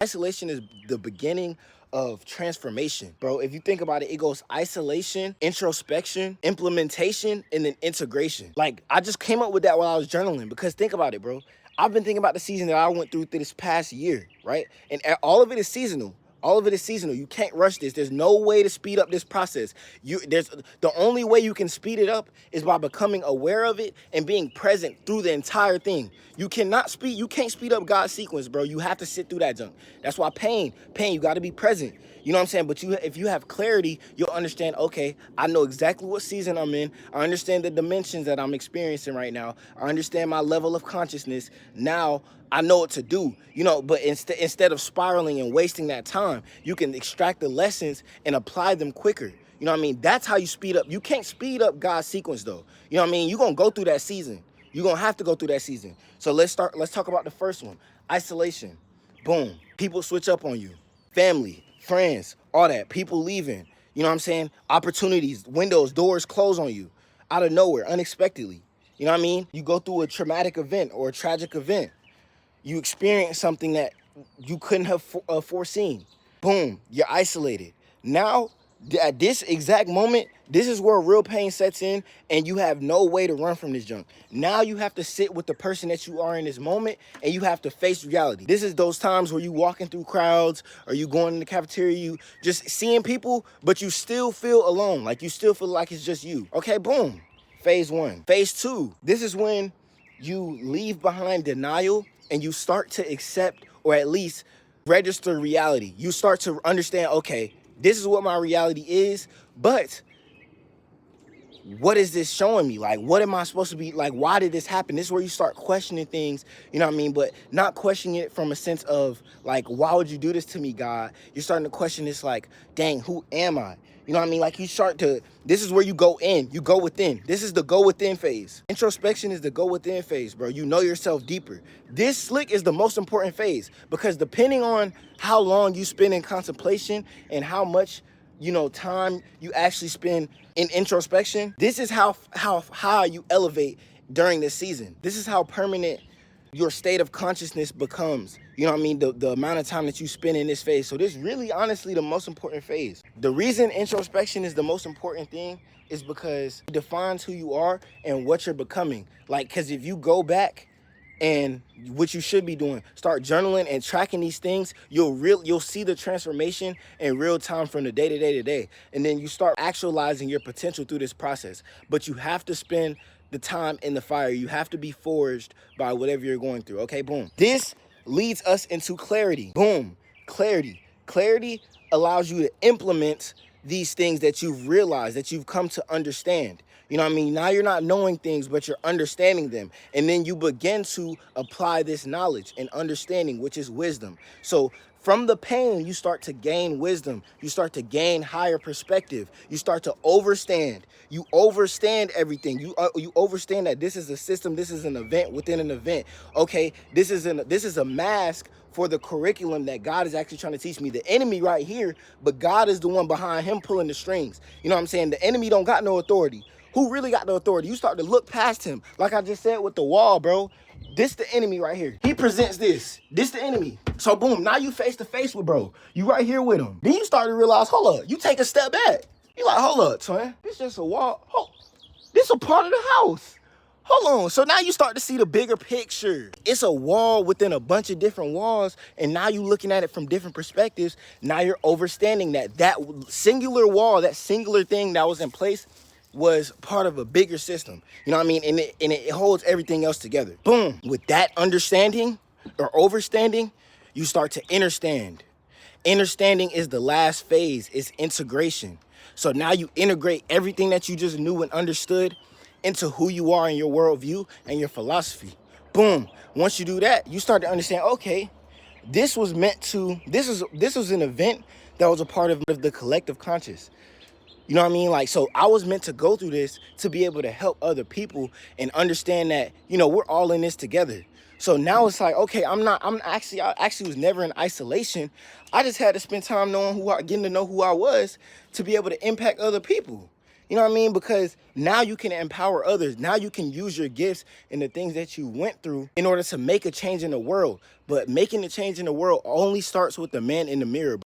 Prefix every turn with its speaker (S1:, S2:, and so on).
S1: Isolation is the beginning of transformation, bro. If you think about it, it goes isolation, introspection, implementation, and then integration. Like, I just came up with that while I was journaling, because think about it, bro. I've been thinking about the season that I went through this past year, right? And all of it is seasonal. All of it is seasonal. You can't rush this. There's no way to speed up this process. There's the only way you can speed it up is by becoming aware of it and being present through the entire thing. You can't speed up God's sequence, bro. You have to sit through that junk. That's why pain, you got to be present. You know what I'm saying? But if you have clarity, you'll understand, okay, I know exactly what season I'm in. I understand the dimensions that I'm experiencing right now. I understand my level of consciousness. Now I know what to do, but instead of spiraling and wasting that time, you can extract the lessons and apply them quicker. You know what I mean? That's how you speed up. You can't speed up God's sequence, though. You know what I mean? You're going to go through that season. You're going to have to go through that season. So let's talk about the first one. Isolation. Boom. People switch up on you. Family, friends, all that. People leaving. You know what I'm saying? Opportunities, windows, doors close on you out of nowhere, unexpectedly. You know what I mean? You go through a traumatic event or a tragic event. You experience something that you couldn't have foreseen. Boom, you're isolated. Now, at this exact moment, this is where real pain sets in, and you have no way to run from this junk. Now you have to sit with the person that you are in this moment, and you have to face reality. This is those times where you walking through crowds, or you going in the cafeteria, you just seeing people, but you still feel alone. Like, you still feel like it's just you. Okay, boom. Phase 1. Phase 2. This is when you leave behind denial and you start to accept, or at least register reality. You start to understand, okay, this is what my reality is, but what is this showing me? Like, what am I supposed to be, like, why did this happen? This is where you start questioning things, you know what I mean? But not questioning it from a sense of, like, why would you do this to me, God? You're starting to question this, like, dang, who am I? You know what I mean? Like, this is where you go within. This is the go within phase. Introspection is the go within phase, bro. You know yourself deeper. This slick is the most important phase, because depending on how long you spend in contemplation and how much, time you actually spend in introspection, this is how high you elevate during this season. This is how permanent your state of consciousness becomes. You know what I mean? The amount of time that you spend in this phase. So this is really, honestly, the most important phase. The reason introspection is the most important thing is because it defines who you are and what you're becoming. Like, because if you go back and what you should be doing, start journaling and tracking these things, you'll see the transformation in real time from the day to day to day. And then you start actualizing your potential through this process. But you have to spend the time in the fire. You have to be forged by whatever you're going through. Okay, boom. This leads us into clarity. Boom, clarity. Clarity allows you to implement these things that you've realized, that you've come to understand. You know what I mean? Now you're not knowing things, but you're understanding them. And then you begin to apply this knowledge and understanding, which is wisdom. So from the pain, you start to gain wisdom. You start to gain higher perspective. You start to overstand. You overstand everything. You overstand that this is a system. This is an event within an event. Okay, this is a mask for the curriculum that God is actually trying to teach me. The enemy right here, but God is the one behind him pulling the strings. You know what I'm saying? The enemy don't got no authority. Who really got the authority? You start to look past him. Like I just said with the wall, bro. This the enemy right here. He presents this. This the enemy. So boom, now you face to face with bro. You right here with him. Then you start to realize, hold up, you take a step back. You like, hold up, twin. This just a wall. This a part of the house. Hold on. So now you start to see the bigger picture. It's a wall within a bunch of different walls, and now you're looking at it from different perspectives. Now you're understanding that singular wall, that singular thing that was in place, was part of a bigger system. You know what I mean? And it holds everything else together. Boom. With that understanding or overstanding, you start to understand. Understanding is the last phase. It's integration. So now you integrate everything that you just knew and understood into who you are in your worldview and your philosophy. Boom. Once you do that, you start to understand, okay, this was an event that was a part of the collective conscious. You know what I mean? Like, so I was meant to go through this to be able to help other people and understand that, we're all in this together. So now it's like, okay, I actually was never in isolation. I just had to spend time getting to know who I was to be able to impact other people. You know what I mean? Because now you can empower others. Now you can use your gifts and the things that you went through in order to make a change in the world. But making a change in the world only starts with the man in the mirror.